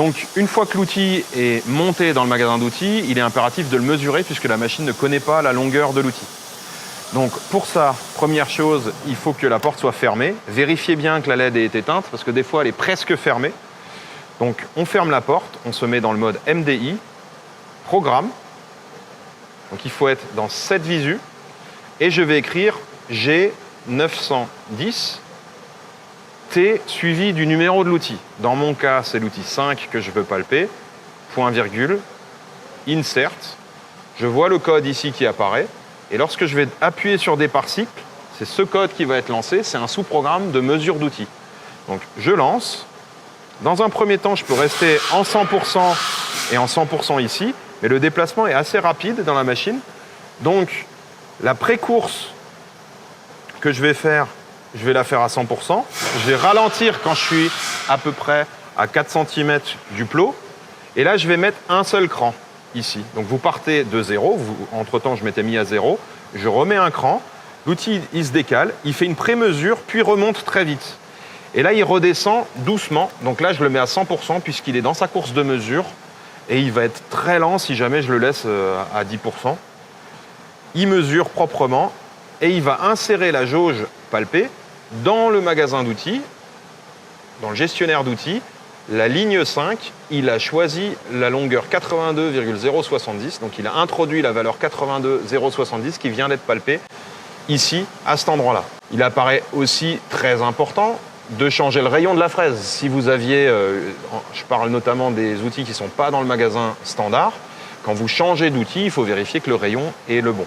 Donc, une fois que l'outil est monté dans le magasin d'outils, il est impératif de le mesurer puisque la machine ne connaît pas la longueur de l'outil. Donc, pour ça, première chose, il faut que la porte soit fermée. Vérifiez bien que la LED est éteinte parce que des fois, elle est presque fermée. Donc, on ferme la porte, on se met dans le mode MDI, programme. Donc, il faut être dans cette visu. Et je vais écrire G910. T suivi du numéro de l'outil. Dans mon cas, c'est l'outil 5 que je veux palper. Point virgule, insert. Je vois le code ici qui apparaît. Et lorsque je vais appuyer sur départ cycle, c'est ce code qui va être lancé. C'est un sous-programme de mesure d'outil. Donc, je lance. Dans un premier temps, je peux rester en 100% et en 100% ici. Mais le déplacement est assez rapide dans la machine. Donc, la pré-course que je vais faire, je vais la faire à 100%. Je vais ralentir quand je suis à peu près à 4 cm du plot. Et là, je vais mettre un seul cran ici. Donc, vous partez de 0. Entre-temps, je m'étais mis à 0. Je remets un cran. L'outil, il se décale. Il fait une pré-mesure, puis remonte très vite. Et là, il redescend doucement. Donc là, je le mets à 100% puisqu'il est dans sa course de mesure. Et il va être très lent si jamais je le laisse à 10%. Il mesure proprement. Et il va insérer la jauge palpée dans le magasin d'outils, dans le gestionnaire d'outils. La ligne 5, il a choisi la longueur 82,070. Donc, il a introduit la valeur 82,070 qui vient d'être palpée ici, à cet endroit-là. Il apparaît aussi très important de changer le rayon de la fraise. Si vous aviez, je parle notamment des outils qui ne sont pas dans le magasin standard, quand vous changez d'outil, il faut vérifier que le rayon est le bon.